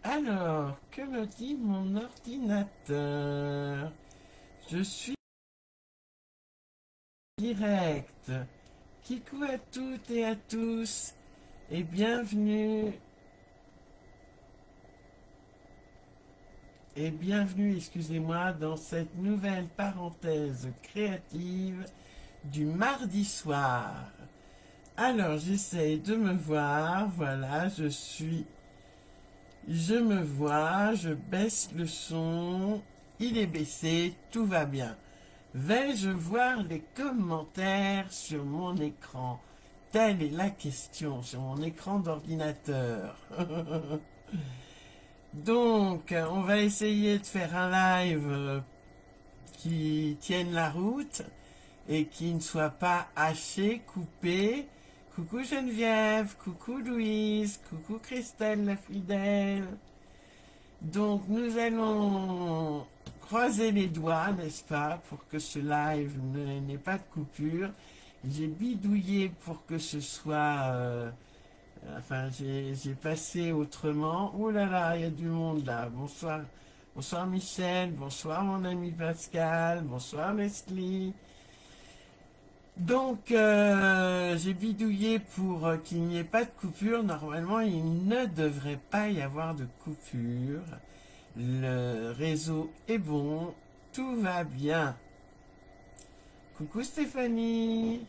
Alors, que me dit mon ordinateur? Je suis direct. Kikou à toutes et à tous et bienvenue, excusez-moi, dans cette nouvelle parenthèse créative du mardi soir. Alors, j'essaie de me voir, voilà, je me vois, je baisse le son, il est baissé, tout va bien. Vais-je voir les commentaires sur mon écran? Telle est la question sur mon écran d'ordinateur. Donc, on va essayer de faire un live qui tienne la route et qui ne soit pas haché, coupé. Coucou Geneviève, coucou Louise, coucou Christelle la fidèle. Donc, nous allons croiser les doigts, n'est-ce pas, pour que ce live n'ait pas de coupure. J'ai bidouillé pour que ce soit... enfin, j'ai passé autrement. Oh là là, il y a du monde là. Bonsoir, bonsoir Michel, bonsoir mon ami Pascal, bonsoir Leslie. Donc, j'ai bidouillé pour qu'il n'y ait pas de coupure. Normalement, il ne devrait pas y avoir de coupure. Le réseau est bon, tout va bien. Coucou Stéphanie.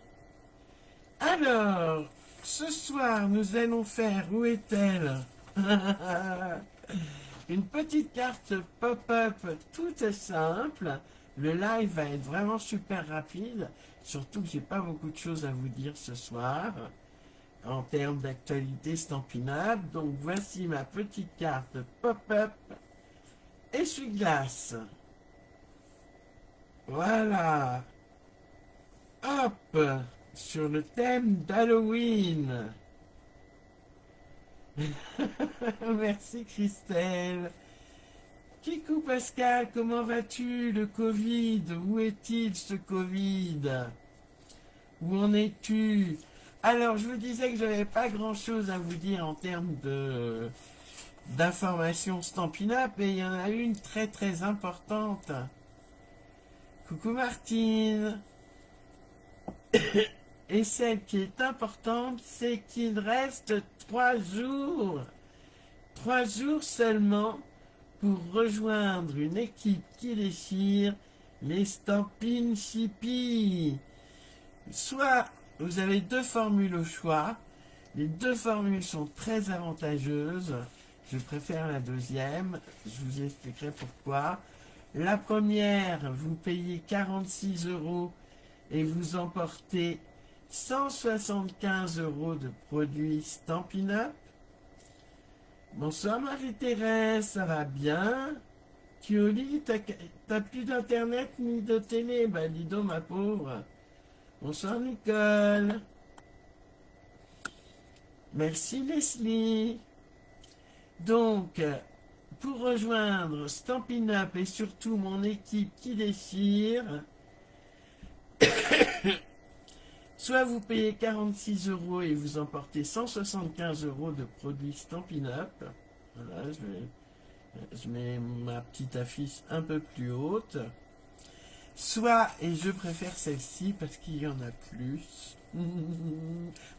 Alors, ce soir, nous allons faire, où est-elle? Une petite carte pop-up toute simple. Le live va être vraiment super rapide, surtout que j'ai pas beaucoup de choses à vous dire ce soir en termes d'actualité Stampin' Up. Donc voici ma petite carte pop-up essuie-glace. Voilà. Hop, sur le thème d'Halloween. Merci Christelle. Kikou Pascal, comment vas-tu? Le Covid, où est-il ce Covid? Où en es-tu? Alors, je vous disais que je n'avais pas grand-chose à vous dire en termes d'informations Stampin' Up, mais il y en a une très très importante. Coucou Martine. Et celle qui est importante, c'est qu'il reste 3 jours. 3 jours seulement pour rejoindre une équipe qui déchire les Stampin' Chippy. Soit vous avez 2 formules au choix. Les 2 formules sont très avantageuses. Je préfère la deuxième. Je vous expliquerai pourquoi. La première, vous payez 46 € et vous emportez 175 € de produits Stampin' Up. Bonsoir Marie-Thérèse, ça va bien? Kioli, t'as plus d'internet ni de télé? Bah dis donc ma pauvre. Bonsoir Nicole. Merci Leslie. Donc, pour rejoindre Stampin' Up et surtout mon équipe qui déchire, soit vous payez 46 € et vous emportez 175 € de produits Stampin' Up. Voilà, je mets ma petite affiche un peu plus haute. Soit, et je préfère celle-ci parce qu'il y en a plus.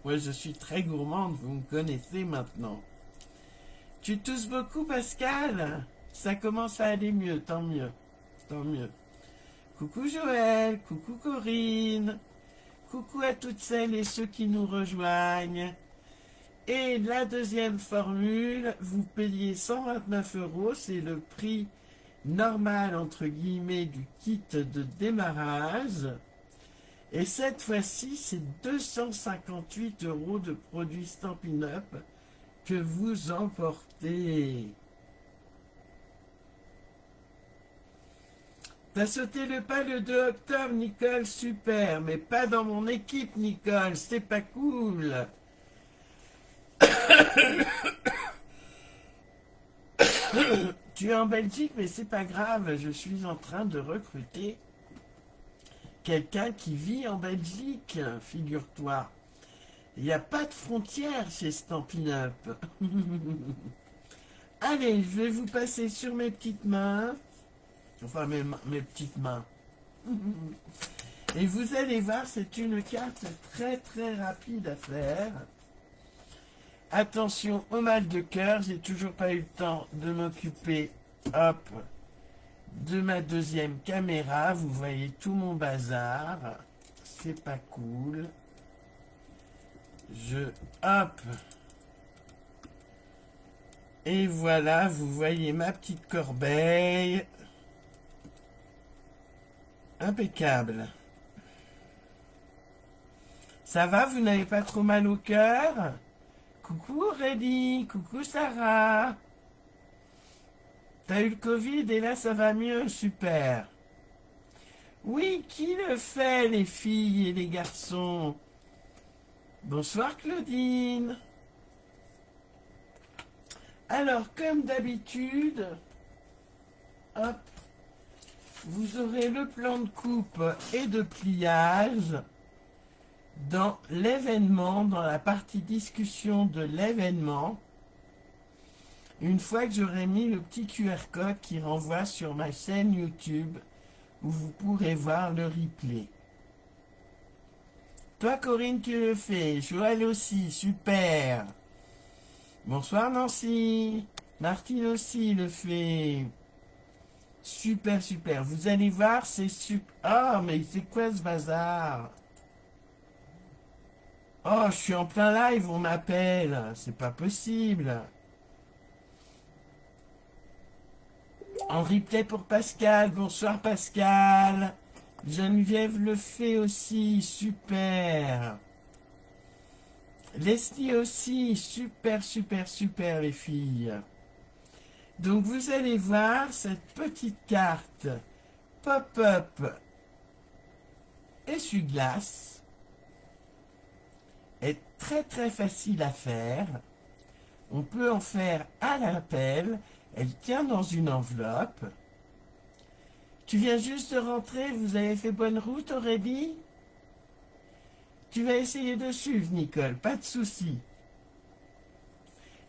Moi, je suis très gourmande, vous me connaissez maintenant. Tu tousses beaucoup, Pascal? Ça commence à aller mieux, tant mieux. Tant mieux. Coucou Joël, coucou Corinne. Coucou à toutes celles et ceux qui nous rejoignent. Et la deuxième formule, vous payez 129 €, c'est le prix normal entre guillemets du kit de démarrage. Et cette fois-ci, c'est 258 € de produits Stampin' Up que vous emportez. T'as sauté le pas le 2 octobre, Nicole, super, mais pas dans mon équipe, Nicole, c'est pas cool. Tu es en Belgique, mais c'est pas grave, je suis en train de recruter quelqu'un qui vit en Belgique, figure-toi. Il n'y a pas de frontières chez Stampin' Up. Allez, je vais vous passer sur mes petites mains. Enfin, mes petites mains. Et vous allez voir, c'est une carte très très rapide à faire. Attention au mal de cœur, j'ai toujours pas eu le temps de m'occuper, hop, de ma deuxième caméra. Vous voyez tout mon bazar. C'est pas cool. Hop. Et voilà, vous voyez ma petite corbeille. Impeccable. Ça va, vous n'avez pas trop mal au cœur? Coucou Aurélie, coucou Sarah. T'as eu le Covid et là ça va mieux, super. Oui, qui le fait, les filles et les garçons? Bonsoir Claudine. Alors, comme d'habitude, hop, vous aurez le plan de coupe et de pliage dans l'événement, dans la partie discussion de l'événement, une fois que j'aurai mis le petit QR code qui renvoie sur ma chaîne YouTube où vous pourrez voir le replay. Toi Corinne, tu le fais, Joël aussi, super. Bonsoir Nancy, Martine aussi le fait. Super, super. Vous allez voir, c'est super. Oh, mais c'est quoi ce bazar? Oh, je suis en plein live, on m'appelle. C'est pas possible. En replay pour Pascal. Bonsoir Pascal. Geneviève le fait aussi. Super. Leslie aussi. Super, super, super les filles. Donc vous allez voir cette petite carte pop-up essuie-glace est très très facile à faire. On peut en faire à la pelle. Elle tient dans une enveloppe. Tu viens juste de rentrer, vous avez fait bonne route Aurélie? Tu vas essayer de suivre Nicole, pas de souci.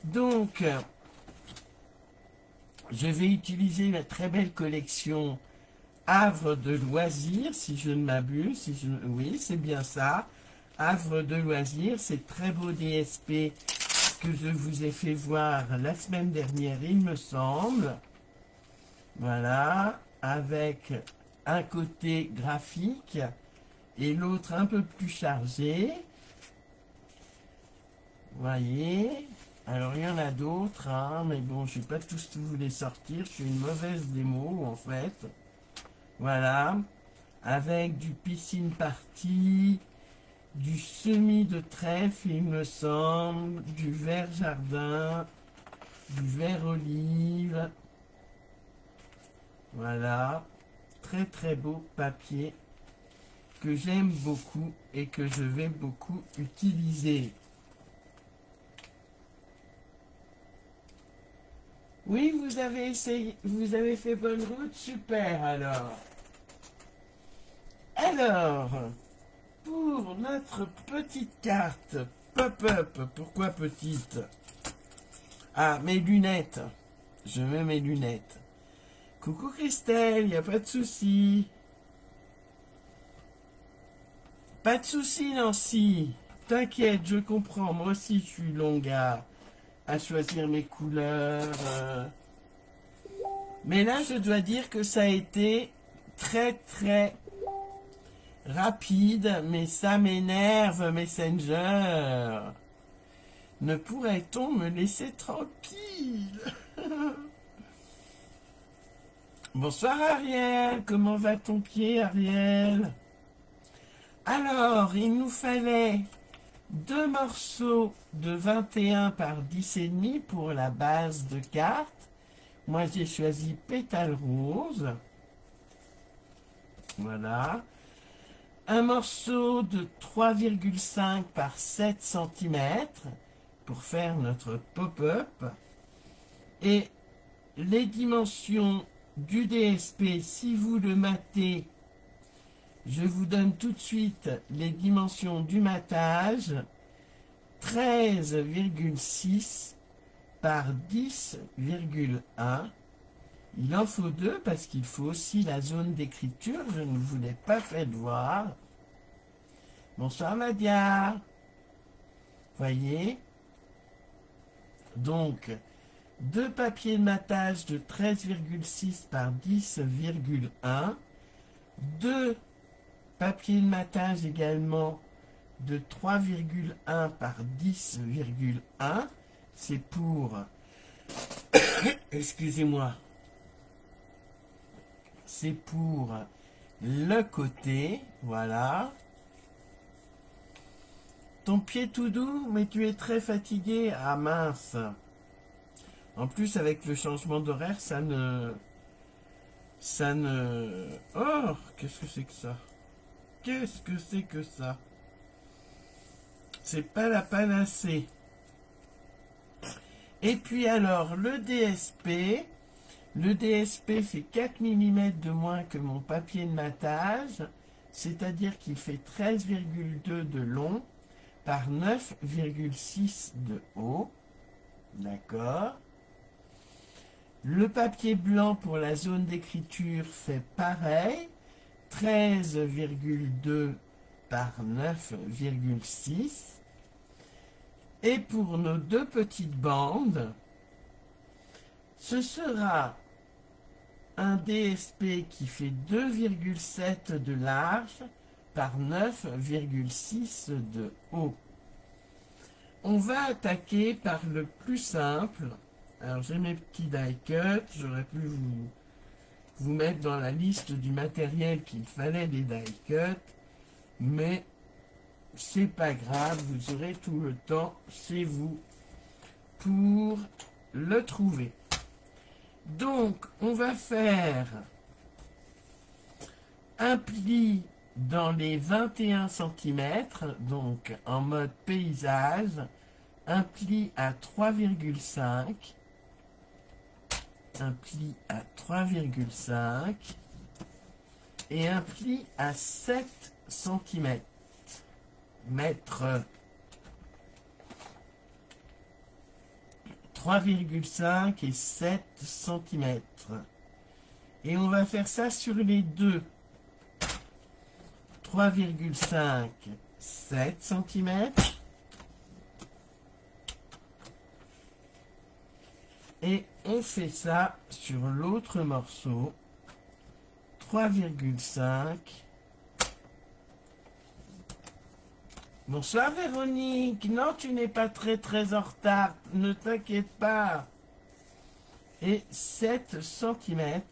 Donc, je vais utiliser la très belle collection Havre de loisirs, si je ne m'abuse. Oui, c'est bien ça. Havre de loisirs, c'est très beau DSP que je vous ai fait voir la semaine dernière, il me semble. Voilà, avec un côté graphique et l'autre un peu plus chargé. Voyez. Alors, il y en a d'autres, hein, mais bon, je ne vais pas tous vous les sortir. Je suis une mauvaise démo, en fait. Voilà. Avec du piscine party, du semis de trèfle, il me semble, du vert jardin, du vert olive. Voilà. Très, très beau papier que j'aime beaucoup et que je vais beaucoup utiliser. Oui, vous avez essayé, vous avez fait bonne route, super alors. Alors, pour notre petite carte pop-up, pourquoi petite? Ah, mes lunettes. Je mets mes lunettes. Coucou Christelle, il n'y a pas de souci. Pas de souci Nancy. T'inquiète, je comprends. Moi aussi, je suis longue à choisir mes couleurs. Mais là, je dois dire que ça a été très très rapide, mais ça m'énerve, Messenger. Ne pourrait-on me laisser tranquille? Bonsoir Ariel, comment va ton pied Ariel? Alors, il nous fallait 2 morceaux de 21 par 10,5 pour la base de carte. Moi, j'ai choisi pétale rose. Voilà. Un morceau de 3,5 par 7 cm pour faire notre pop-up. Et les dimensions du DSP, si vous le matez, je vous donne tout de suite les dimensions du matage. 13,6 par 10,1. Il en faut deux parce qu'il faut aussi la zone d'écriture. Je ne vous l'ai pas fait voir. Bonsoir Nadia. Voyez. Donc, deux papiers de matage de 13,6 par 10,1. Deux papiers de matage également de 3,1 par 10,1. C'est pour... Excusez-moi. C'est pour le côté. Voilà. Ton pied tout doux, mais tu es très fatigué. Ah mince. En plus, avec le changement d'horaire, ça ne... Oh, qu'est-ce que c'est que ça? Qu'est-ce que c'est que ça? C'est pas la panacée. Et puis alors, le DSP fait 4 mm de moins que mon papier de matage, c'est-à-dire qu'il fait 13,2 de long par 9,6 de haut. D'accord. Le papier blanc pour la zone d'écriture fait pareil, 13,2 par 9,6. Et pour nos deux petites bandes, ce sera un DSP qui fait 2,7 de large par 9,6 de haut. On va attaquer par le plus simple. Alors j'ai mes petits die cut, j'aurais pu vous mettre dans la liste du matériel qu'il fallait des die cut, mais c'est pas grave, vous aurez tout le temps chez vous pour le trouver. Donc on va faire un pli dans les 21 cm, donc en mode paysage, un pli à 3,5, un pli à 3,5 et un pli à 7 cm. Mètre 3,5 et 7 cm. Et on va faire ça sur les deux. 3,5, 7 cm. Et on fait ça sur l'autre morceau. 3,5. Bonsoir Véronique. Non, tu n'es pas très en retard. Ne t'inquiète pas. Et 7 cm.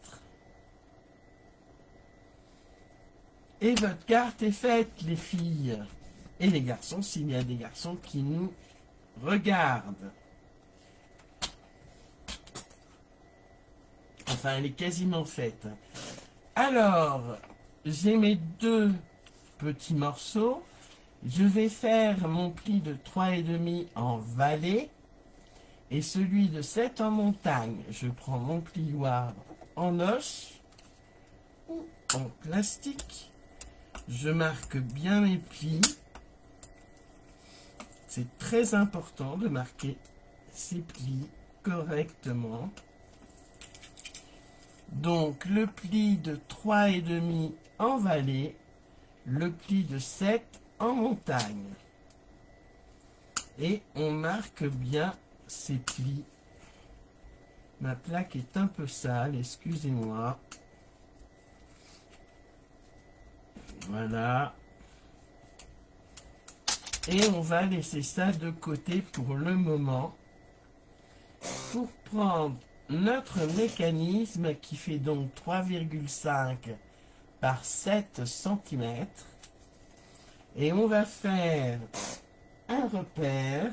Et votre carte est faite, les filles. Et les garçons, s'il y a des garçons qui nous regardent. Enfin, elle est quasiment faite. Alors, j'ai mes deux petits morceaux. Je vais faire mon pli de 3,5 en vallée et celui de 7 en montagne. Je prends mon plioir en os ou en plastique. Je marque bien mes plis. C'est très important de marquer ces plis correctement. Donc le pli de 3,5 en vallée, le pli de 7 en montagne. Et on marque bien ces plis. Ma plaque est un peu sale, excusez-moi. Voilà. Et on va laisser ça de côté pour le moment. Pour prendre notre mécanisme qui fait donc 3,5 par 7 cm. Et on va faire un repère.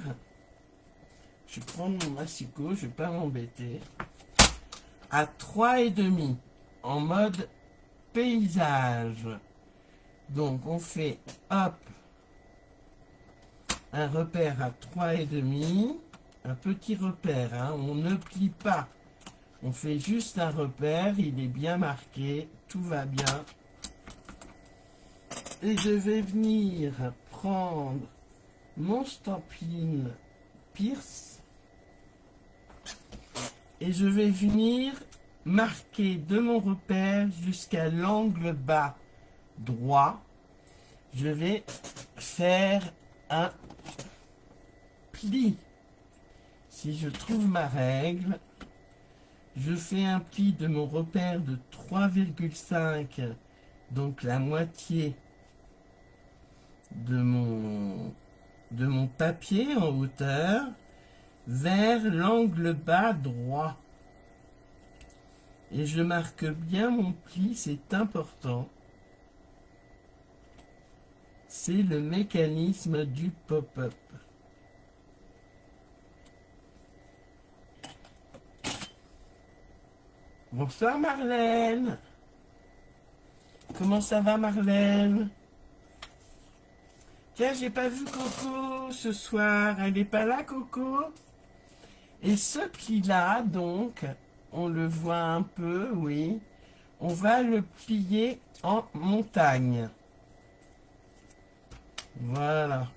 Je vais prendre mon massicot, je ne vais pas m'embêter. À 3,5 en mode paysage. Donc on fait hop un repère à 3,5, un petit repère, hein, on ne plie pas. On fait juste un repère, il est bien marqué, tout va bien. Et je vais venir prendre mon Stampin' Pierce et je vais venir marquer de mon repère jusqu'à l'angle bas droit. Je vais faire un pli. Si je trouve ma règle, je fais un pli de mon repère de 3,5, donc la moitié de mon papier en hauteur, vers l'angle bas droit. Et je marque bien mon pli, c'est important. C'est le mécanisme du pop-up. Bonsoir Marlène. Comment ça va Marlène? Tiens, j'ai pas vu Coco ce soir. Elle n'est pas là Coco? Et ce pli-là, donc, on le voit un peu, oui. On va le plier en montagne. Voilà.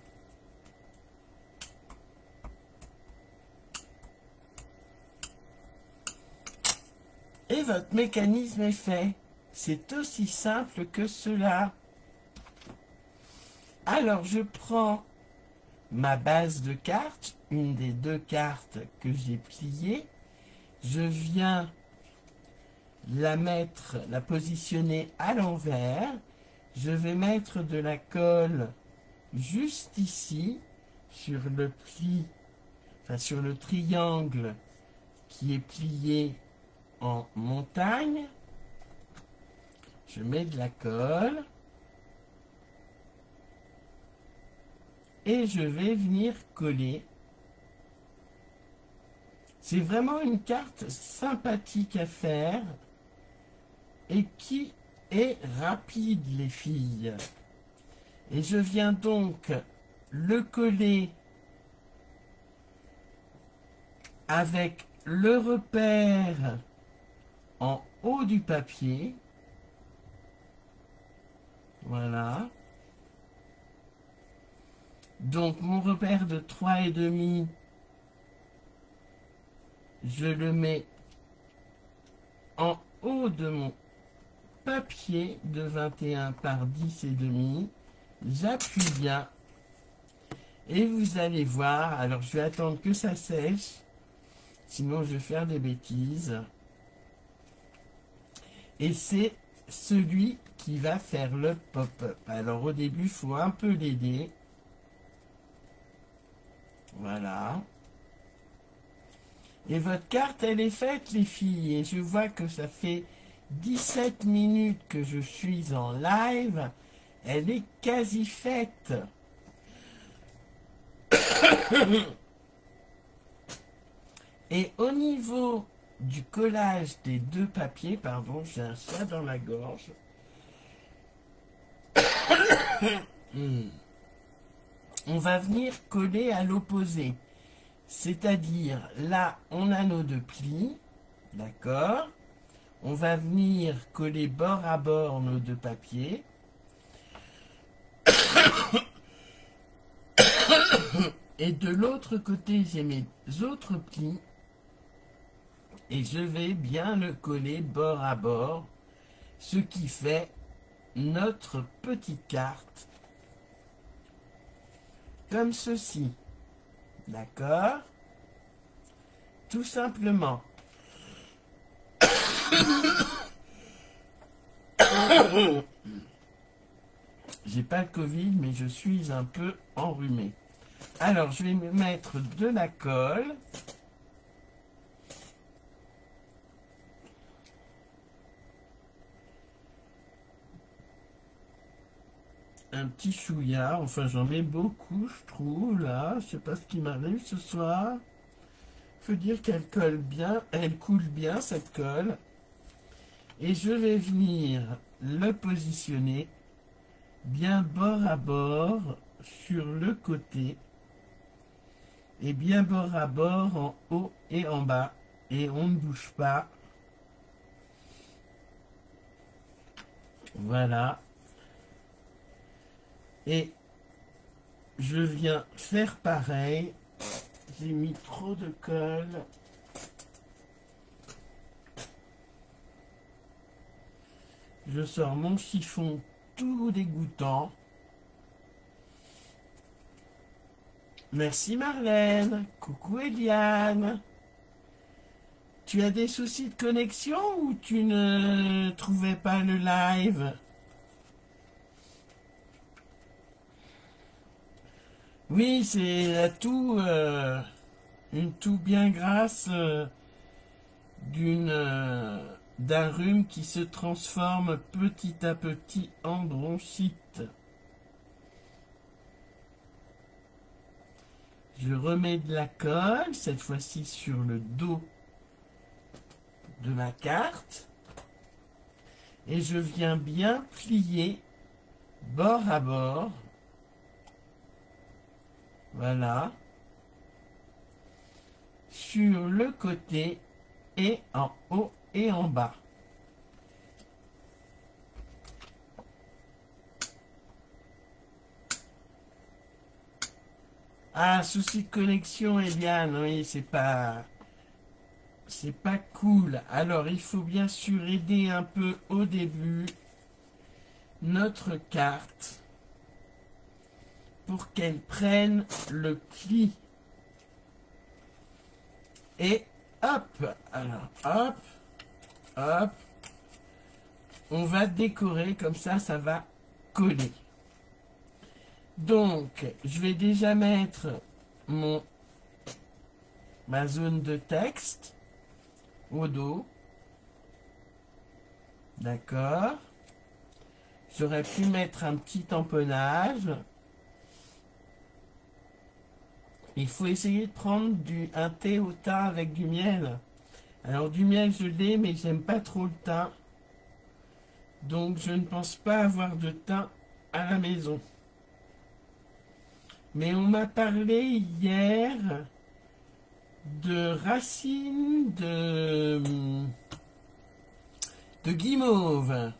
Et votre mécanisme est fait. C'est aussi simple que cela. Alors, je prends ma base de cartes, une des deux cartes que j'ai pliées. Je viens la positionner à l'envers. Je vais mettre de la colle juste ici, sur le pli, enfin sur le triangle qui est plié en montagne. Je mets de la colle. Et je vais venir coller. C'est vraiment une carte sympathique à faire et qui est rapide, les filles. Et je viens donc le coller avec le repère en haut du papier. Voilà. Donc mon repère de 3,5, je le mets en haut de mon papier de 21 par 10,5. J'appuie bien et vous allez voir. Alors je vais attendre que ça sèche, sinon je vais faire des bêtises. Et c'est celui qui va faire le pop-up. Alors au début, il faut un peu l'aider. Voilà. Et votre carte, elle est faite, les filles. Et je vois que ça fait 17 minutes que je suis en live. Elle est quasi faite. Et au niveau du collage des deux papiers, pardon, j'ai un chat dans la gorge. On va venir coller à l'opposé. C'est-à-dire, là, on a nos deux plis, d'accord? On va venir coller bord à bord nos deux papiers. Et de l'autre côté, j'ai mes autres plis. Et je vais bien le coller bord à bord, ce qui fait notre petite carte. Comme ceci. D'accord? Tout simplement. J'ai pas le Covid, mais je suis un peu enrhumé. Alors, je vais me mettre de la colle. Un petit chouïa, enfin j'en mets beaucoup, je trouve, là. Je sais pas ce qui m'arrive ce soir. Faut dire qu'elle colle bien, elle coule bien cette colle. Et je vais venir le positionner bien bord à bord sur le côté. Et bien bord à bord en haut et en bas. Et on ne bouge pas. Voilà. Et je viens faire pareil. J'ai mis trop de colle. Je sors mon chiffon tout dégoûtant. Merci Marlène. Coucou Eliane. Tu as des soucis de connexion ou tu ne trouvais pas le live? Oui, c'est la toux, une toux bien grasse d'un rhume qui se transforme petit à petit en bronchite. Je remets de la colle, cette fois-ci sur le dos de ma carte. Et je viens bien plier bord à bord. Voilà. Sur le côté et en haut et en bas. Ah, souci de connexion, Eliane, oui, c'est pas cool. Alors, il faut bien sûr aider un peu au début notre carte pour qu'elle prenne le pli. Et hop, alors hop, hop, on va décorer comme ça va coller. Donc, je vais déjà mettre ma zone de texte au dos. D'accord. J'aurais pu mettre un petit tamponnage. Il faut essayer de prendre un thé au thym avec du miel. Alors du miel je l'ai, mais j'aime pas trop le thym. Donc je ne pense pas avoir de thym à la maison. Mais on m'a parlé hier de racines de guimauve.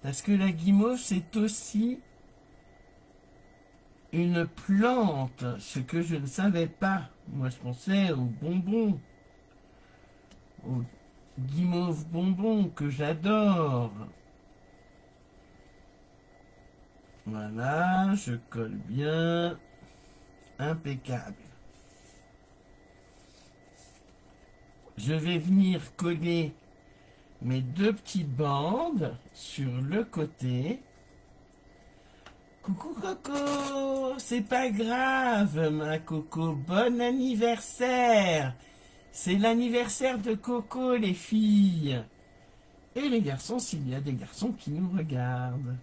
Parce que la guimauve, c'est aussi une plante, ce que je ne savais pas. Moi, je pensais aux bonbons, aux guimauves bonbons que j'adore. Voilà, je colle bien. Impeccable. Je vais venir coller mes deux petites bandes sur le côté. Coucou Coco, c'est pas grave ma Coco, bon anniversaire. C'est l'anniversaire de Coco les filles. Et les garçons s'il y a des garçons qui nous regardent.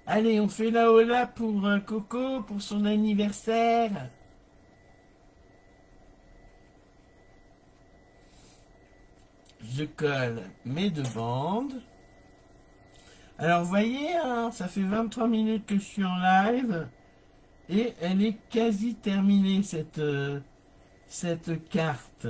Allez, on fait la hola pour Coco, pour son anniversaire. Je colle mes deux bandes. Alors, vous voyez, hein, ça fait 23 minutes que je suis en live. Et elle est quasi terminée, cette carte.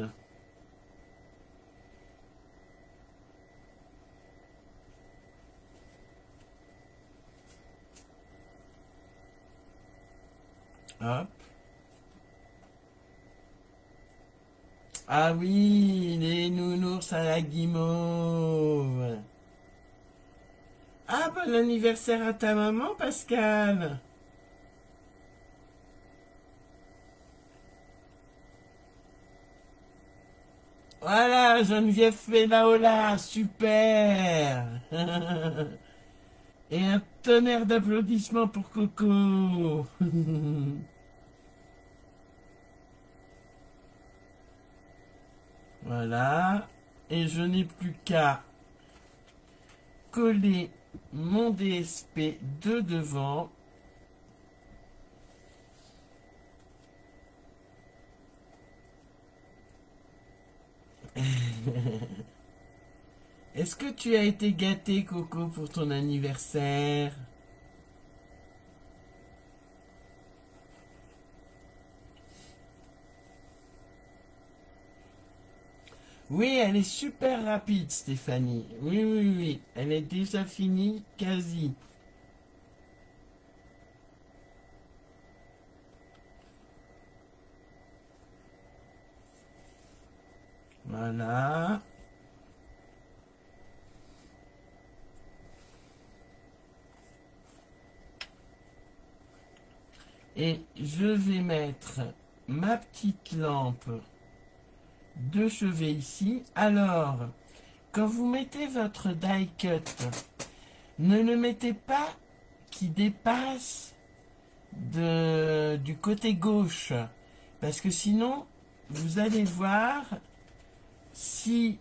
Hop. Ah oui, les nounours à la guimauve. Ah, bon anniversaire à ta maman, Pascal. Voilà, Geneviève fait la hola, super. Et un tonnerre d'applaudissements pour Coco. Voilà. Et je n'ai plus qu'à coller mon DSP de devant. Est-ce que tu as été gâté, Coco, pour ton anniversaire? Oui, elle est super rapide, Stéphanie. Oui, oui, oui. Elle est déjà finie, quasi. Voilà. Et je vais mettre ma petite lampe de chevet ici. Alors, quand vous mettez votre die cut, ne le mettez pas qui dépasse du côté gauche. Parce que sinon, vous allez voir, si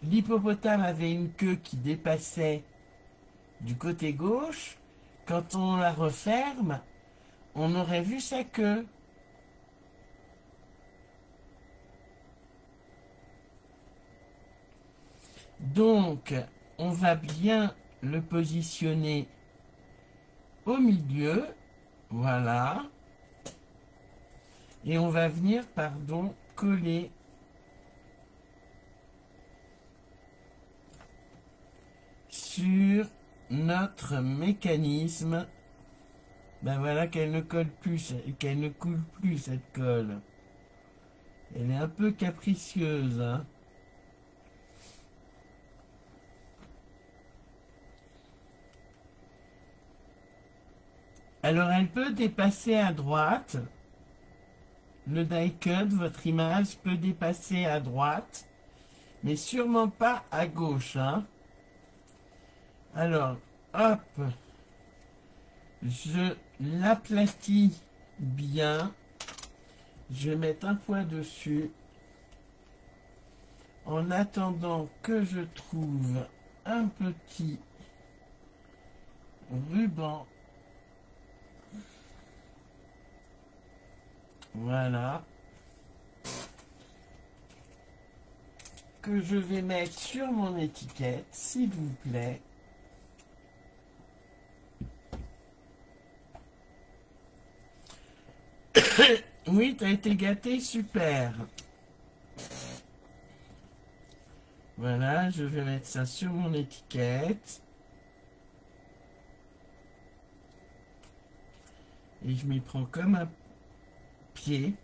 l'hippopotame avait une queue qui dépassait du côté gauche, quand on la referme, on aurait vu sa queue. Donc, on va bien le positionner au milieu. Voilà. Et on va venir, pardon, coller sur notre mécanisme. Ben voilà qu'elle ne colle plus, qu'elle ne coule plus cette colle. Elle est un peu capricieuse, hein. Alors elle peut dépasser à droite. Le die cut, votre image peut dépasser à droite, mais sûrement pas à gauche, hein. Alors, hop, je l'aplatis bien. Je vais mettre un point dessus. En attendant que je trouve un petit ruban. Voilà. Que je vais mettre sur mon étiquette, s'il vous plaît. Oui, t'as été gâté, super. Voilà, je vais mettre ça sur mon étiquette. Et je m'y prends comme un pied.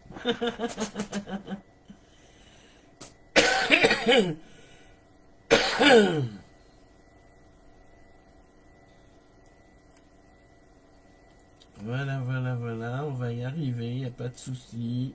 Voilà, voilà, voilà, on va y arriver, il n'y a pas de souci.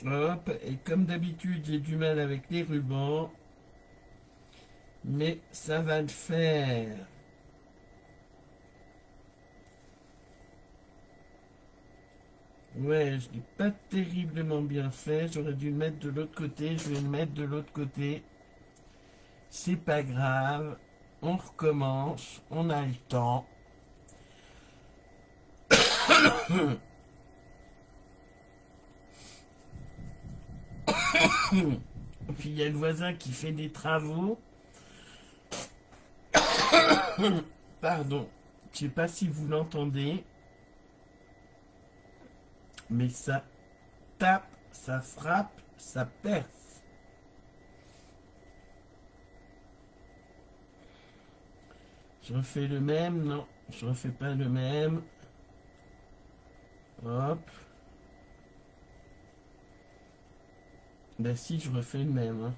Hop, et comme d'habitude, j'ai du mal avec les rubans, mais ça va le faire. Ouais, je l'ai pas terriblement bien fait. J'aurais dû le mettre de l'autre côté. Je vais le mettre de l'autre côté. C'est pas grave. On recommence. On a le temps. Puis il y a le voisin qui fait des travaux. Pardon. Je sais pas si vous l'entendez. Mais ça tape, ça frappe, ça perce. Je refais le même, non, je refais pas le même. Hop. Ben si, je refais le même. Hein.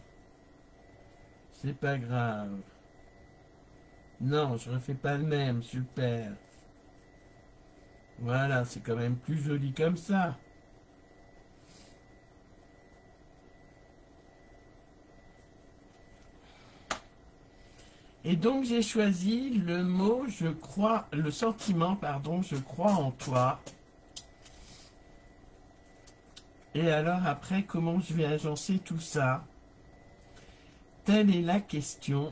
C'est pas grave. Non, je refais pas le même, super. Voilà, c'est quand même plus joli comme ça. Et donc j'ai choisi le mot je crois, le sentiment, pardon, je crois en toi. Et alors après, comment je vais agencer tout ça? Telle est la question.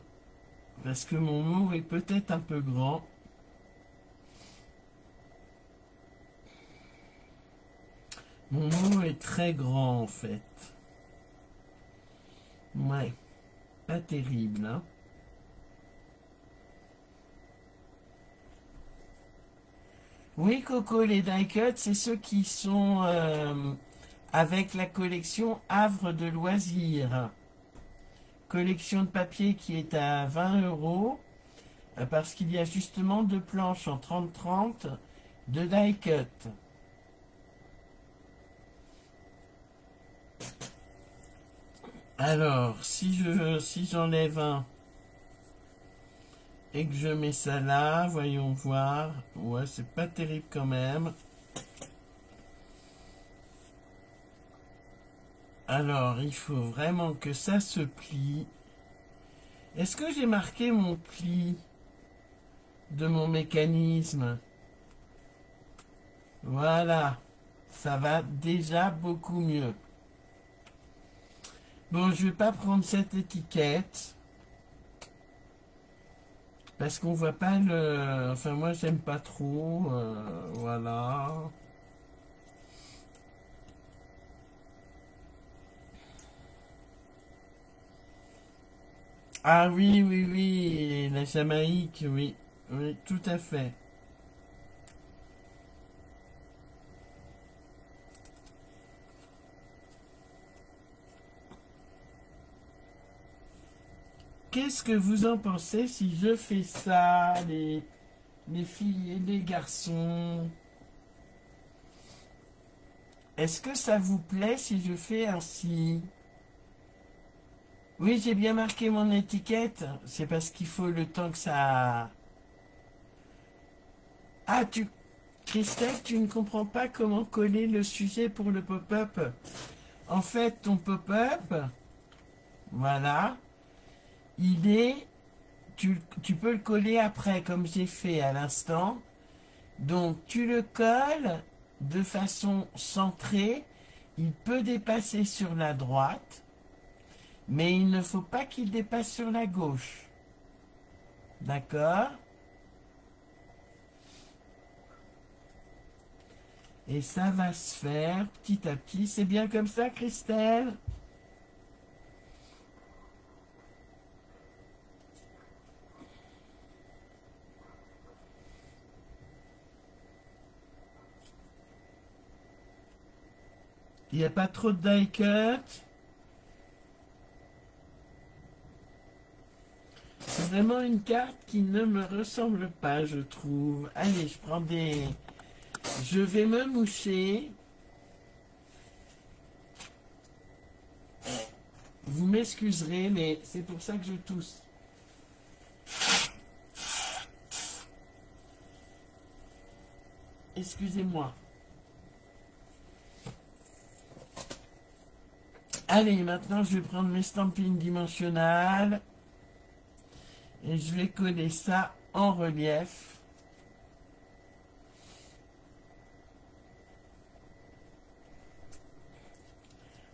Parce que mon mot est peut-être un peu grand. Mon mot est très grand en fait. Ouais, pas terrible, hein. Oui, Coco, les die cuts, c'est ceux qui sont avec la collection Havre de loisirs. Collection de papier qui est à 20 € parce qu'il y a justement deux planches en 30-30 de die cut. Alors, si j'enlève un et que je mets ça là, voyons voir. Ouais, c'est pas terrible quand même. Alors, il faut vraiment que ça se plie. Est-ce que j'ai marqué mon pli de mon mécanisme? Voilà, ça va déjà beaucoup mieux. Bon, je vais pas prendre cette étiquette parce qu'on voit pas le... Enfin, moi, j'aime pas trop. Voilà. Ah oui, oui, oui, la Jamaïque, oui, oui, tout à fait. Qu'est-ce que vous en pensez si je fais ça, les filles et les garçons? Est-ce que ça vous plaît si je fais ainsi? Oui, j'ai bien marqué mon étiquette. C'est parce qu'il faut le temps que ça... Ah, Christelle, tu ne comprends pas comment coller le sujet pour le pop-up. En fait, ton pop-up, voilà, il est... Tu peux le coller après, comme j'ai fait à l'instant. Donc, tu le colles de façon centrée. Il peut dépasser sur la droite, mais il ne faut pas qu'il dépasse sur la gauche. D'accord? Et ça va se faire petit à petit. C'est bien comme ça, Christelle? Il n'y a pas trop de die cut. C'est vraiment une carte qui ne me ressemble pas, je trouve. Allez, je prends des... Je vais me moucher. Vous m'excuserez, mais c'est pour ça que je tousse. Excusez-moi. Allez, maintenant je vais prendre mes stampines dimensionnales et je vais coller ça en relief.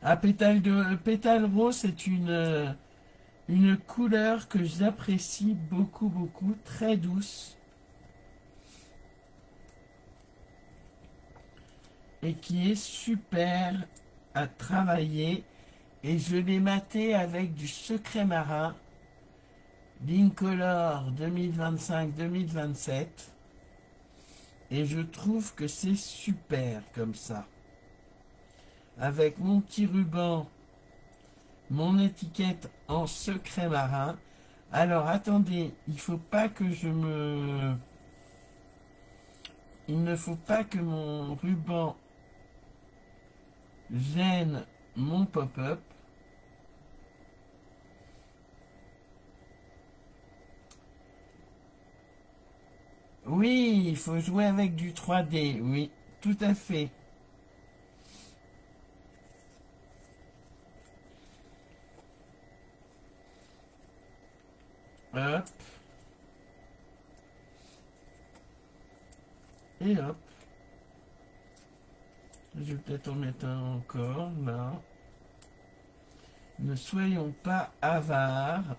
Ah, pétale rose, c'est une couleur que j'apprécie beaucoup, beaucoup, très douce. Et qui est super à travailler. Et je l'ai maté avec du Secret Marin Lincolor 2025-2027. Et je trouve que c'est super comme ça. Avec mon petit ruban, mon étiquette en Secret Marin. Alors attendez, il faut pas que je me... Il ne faut pas que mon ruban gêne mon pop-up. Oui, il faut jouer avec du 3D, oui, tout à fait. Hop. Et hop. Je vais peut-être en mettre un encore, là. Ne soyons pas avares.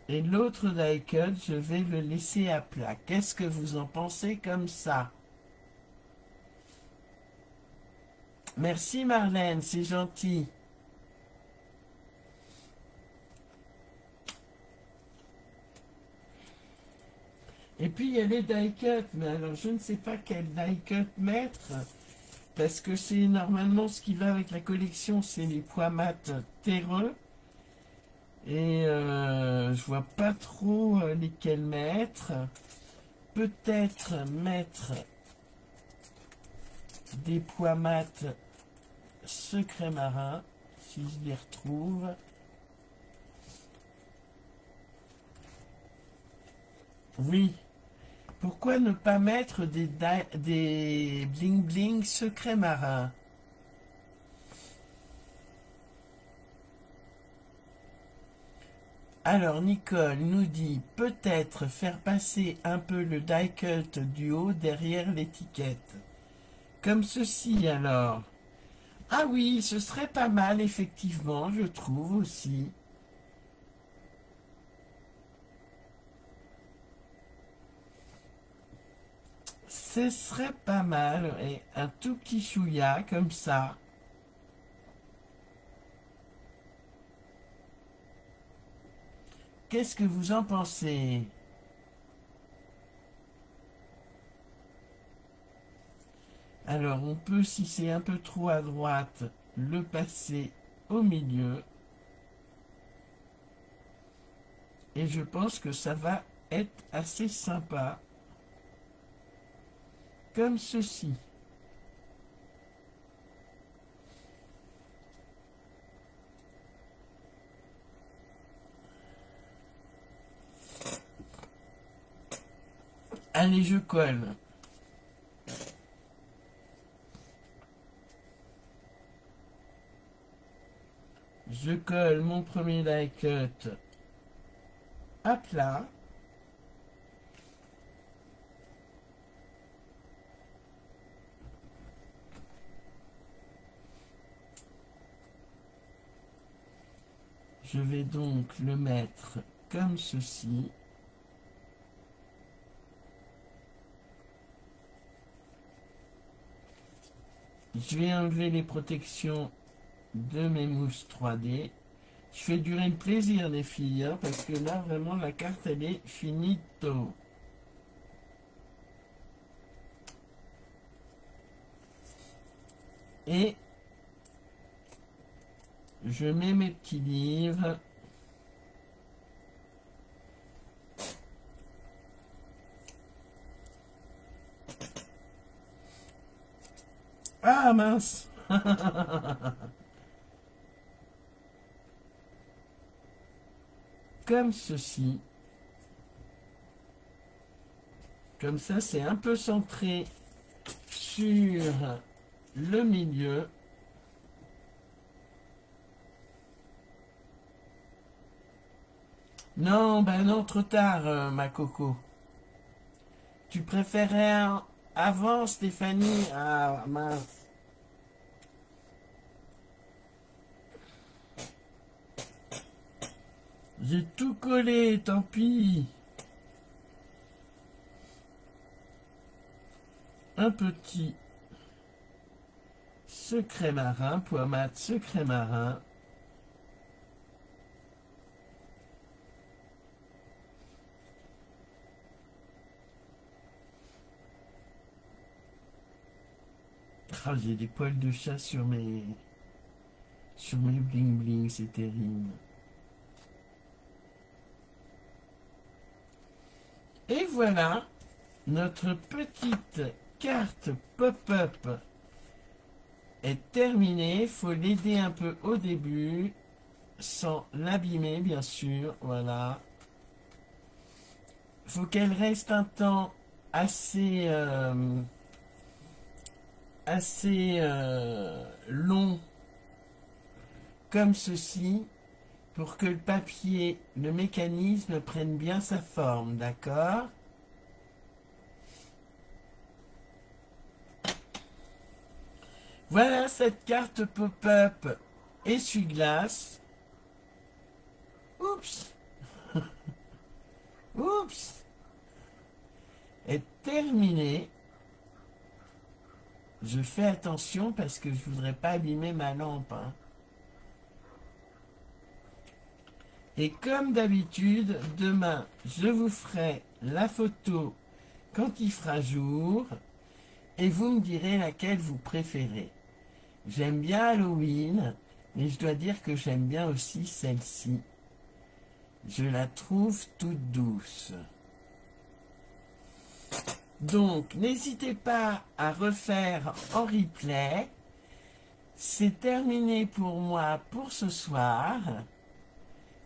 Et l'autre die cut, je vais le laisser à plat. Qu'est-ce que vous en pensez comme ça? Merci Marlène, c'est gentil. Et puis il y a les die cut, mais alors je ne sais pas quel die cut mettre. parce que c'est normalement ce qui va avec la collection, c'est les pois mat terreux. Et je vois pas trop lesquels mettre. Peut-être mettre des pois mat secret marin, si je les retrouve. Oui. Pourquoi ne pas mettre des bling bling secret marin? Alors Nicole nous dit peut-être faire passer un peu le die cut du haut derrière l'étiquette. Comme ceci alors. Ah oui, ce serait pas mal effectivement, je trouve aussi. Ce serait pas mal, et un tout petit chouïa comme ça. Qu'est-ce que vous en pensez? Alors, on peut, si c'est un peu trop à droite, le passer au milieu. Et je pense que ça va être assez sympa. Comme ceci. Allez, je colle. Je colle mon premier die cut à plat. Je vais donc le mettre comme ceci. Je vais enlever les protections de mes mousses 3D. Je fais durer le plaisir les filles, hein, parce que là vraiment la carte elle est finito. Et je mets mes petits livres. Ah mince. Comme ceci. Comme ça, c'est un peu centré sur le milieu. Non, ben non, trop tard, ma coco. Tu préférais avant, Stéphanie? Ah, mince. J'ai tout collé, tant pis. Un petit secret marin, pois mat secret marin. Ah, j'ai des poils de chat sur mes bling bling, c'est terrible. Et voilà, notre petite carte pop-up est terminée. Il faut l'aider un peu au début, sans l'abîmer bien sûr, voilà. Il faut qu'elle reste un temps assez, long, comme ceci, pour que le papier, le mécanisme prenne bien sa forme, d'accord? Voilà cette carte pop-up essuie-glace. Oups. Oups. Est terminée. Je fais attention parce que je voudrais pas abîmer ma lampe, hein. Et comme d'habitude, demain, je vous ferai la photo quand il fera jour. et vous me direz laquelle vous préférez. J'aime bien Halloween, mais je dois dire que j'aime bien aussi celle-ci. Je la trouve toute douce. Donc, n'hésitez pas à refaire en replay. C'est terminé pour moi pour ce soir.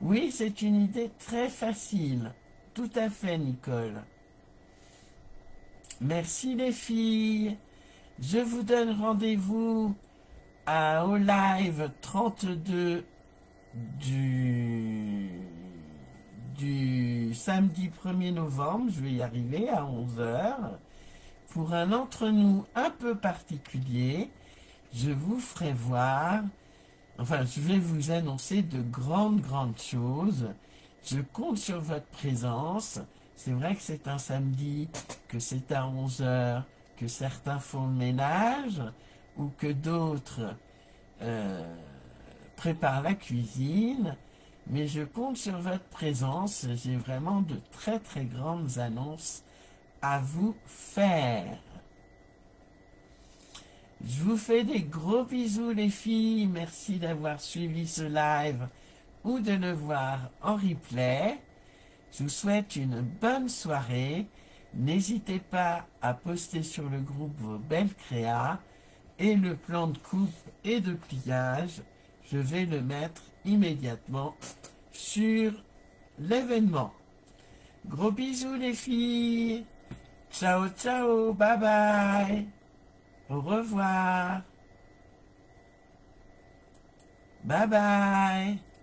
Oui, c'est une idée très facile. Tout à fait, Nicole. Merci les filles. Je vous donne rendez-vous au live 32 du samedi 1er novembre. Je vais y arriver à 11 h. Pour un entre-nous un peu particulier, je vous ferai voir, enfin, je vais vous annoncer de grandes choses. Je compte sur votre présence. C'est vrai que c'est un samedi, que c'est à 11 h, que certains font le ménage, ou que d'autres préparent la cuisine. Mais je compte sur votre présence. J'ai vraiment de très grandes annonces à vous faire. Je vous fais des gros bisous les filles. Merci d'avoir suivi ce live ou de le voir en replay. Je vous souhaite une bonne soirée. N'hésitez pas à poster sur le groupe vos belles créas et le plan de coupe et de pliage. Je vais le mettre immédiatement sur l'événement. Gros bisous les filles. Ciao, ciao, bye bye. Au revoir. Bye bye.